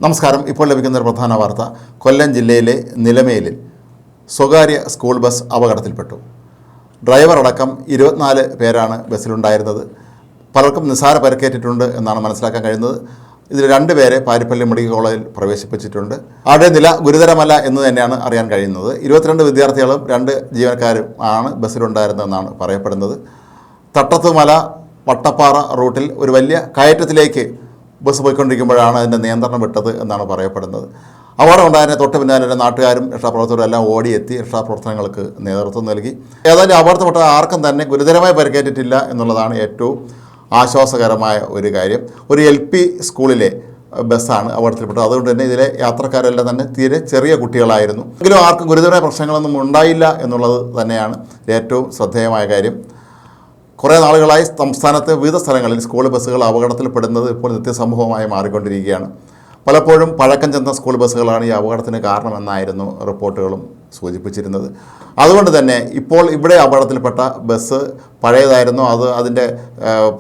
നമസ്കാരം. ഇപ്പോൾ ലഭിക്കുന്ന ഒരു പ്രധാന വാർത്ത, കൊല്ലം ജില്ലയിലെ നിലമേലിൽ സ്വകാര്യ സ്കൂൾ ബസ് അപകടത്തിൽപ്പെട്ടു. ഡ്രൈവർ അടക്കം 24 പേരാണ് ബസ്സിലുണ്ടായിരുന്നത്. പലർക്കും നിസ്സാര പരിക്കേറ്റിട്ടുണ്ട് എന്നാണ് മനസ്സിലാക്കാൻ കഴിയുന്നത്. ഇതിൽ 2 പേരെ പാരിപ്പള്ളി മെഡിക്കൽ കോളേജിൽ പ്രവേശിപ്പിച്ചിട്ടുണ്ട്. ആരുടെ നില ഗുരുതരമല്ല എന്ന് തന്നെയാണ് അറിയാൻ കഴിയുന്നത്. 22 വിദ്യാർത്ഥികളും 2 ജീവനക്കാരും ആണ് ബസ്സിലുണ്ടായിരുന്നതെന്നാണ് പറയപ്പെടുന്നത്. തട്ടത്തുമല വട്ടപ്പാറ റൂട്ടിൽ ഒരു വലിയ കയറ്റത്തിലേക്ക് ബസ് പോയിക്കൊണ്ടിരിക്കുമ്പോഴാണ് അതിൻ്റെ നിയന്ത്രണം വിട്ടത് എന്നാണ് പറയപ്പെടുന്നത്. അപകടം ഉണ്ടായതിനെ തൊട്ട് പിന്നാലെ നാട്ടുകാരും രക്ഷാപ്രവർത്തകരും എല്ലാം ഓടിയെത്തി രക്ഷാപ്രവർത്തനങ്ങൾക്ക് നേതൃത്വം നൽകി. ഏതായാലും അപകടത്തിൽപ്പെട്ട ആർക്കും തന്നെ ഗുരുതരമായി പരിക്കേറ്റിട്ടില്ല എന്നുള്ളതാണ് ഏറ്റവും ആശ്വാസകരമായ ഒരു കാര്യം. ഒരു LP സ്കൂളിലെ ബസ്സാണ് അപകടത്തിൽപ്പെട്ടത്. അതുകൊണ്ട് തന്നെ ഇതിലെ യാത്രക്കാരെല്ലാം തന്നെ തീരെ ചെറിയ കുട്ടികളായിരുന്നു. എങ്കിലും ആർക്കും ഗുരുതരമായ പ്രശ്നങ്ങളൊന്നും ഉണ്ടായില്ല എന്നുള്ളത് തന്നെയാണ് ഏറ്റവും ശ്രദ്ധേയമായ കാര്യം. കുറേ നാളുകളായി സംസ്ഥാനത്തെ വിവിധ സ്ഥലങ്ങളിൽ സ്കൂൾ ബസ്സുകൾ അപകടത്തിൽപ്പെടുന്നത് ഇപ്പോൾ നിത്യസംഭവമായി മാറിക്കൊണ്ടിരിക്കുകയാണ്. പലപ്പോഴും പഴക്കം ചെന്ന സ്കൂൾ ബസ്സുകളാണ് ഈ അപകടത്തിന് കാരണമെന്നായിരുന്നു റിപ്പോർട്ടുകളും സൂചിപ്പിച്ചിരുന്നത്. അതുകൊണ്ട് തന്നെ ഇപ്പോൾ ഇവിടെ അപകടത്തിൽപ്പെട്ട ബസ് പഴയതായിരുന്നു, അതിൻ്റെ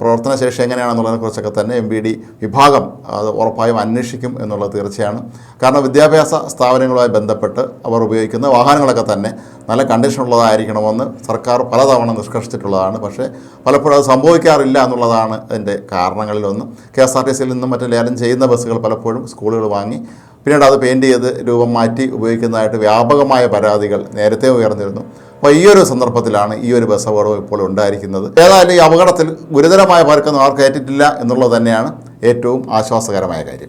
പ്രവർത്തനശേഷി എങ്ങനെയാണെന്നുള്ളതിനെക്കുറിച്ചൊക്കെ തന്നെ MVD വിഭാഗം അത് ഉറപ്പായും അന്വേഷിക്കും എന്നുള്ളത് തീർച്ചയാണ്. കാരണം വിദ്യാഭ്യാസ സ്ഥാപനങ്ങളുമായി ബന്ധപ്പെട്ട് അവർ ഉപയോഗിക്കുന്ന വാഹനങ്ങളൊക്കെ തന്നെ നല്ല കണ്ടീഷനുള്ളതായിരിക്കണമെന്ന് സർക്കാർ പലതവണ നിഷ്കർഷിച്ചിട്ടുള്ളതാണ്. പക്ഷേ പലപ്പോഴും അത് സംഭവിക്കാറില്ല എന്നുള്ളതാണ് അതിൻ്റെ കാരണങ്ങളിലൊന്ന്. KSRTCയിൽ നിന്നും മറ്റും ലേലം ചെയ്യുന്ന ബസ്സുകൾ പലപ്പോഴും സ്കൂളുകൾ വാങ്ങി പിന്നീട് അത് പെയിൻറ്റ് ചെയ്ത് രൂപം മാറ്റി ഉപയോഗിക്കുന്നതായിട്ട് വ്യാപകമായ പരാതികൾ നേരത്തെ ഉയർന്നിരുന്നു. അപ്പോൾ ഈ ഒരു സന്ദർഭത്തിലാണ് ഈ ഒരു ബസ് അപകടം ഇപ്പോൾ ഉണ്ടായിരിക്കുന്നത്. ഏതായാലും ഈ അപകടത്തിൽ ഗുരുതരമായ പേർക്കൊന്നും ആർക്കും ഏറ്റിട്ടില്ല എന്നുള്ളത് തന്നെയാണ് ഏറ്റവും ആശ്വാസകരമായ കാര്യം.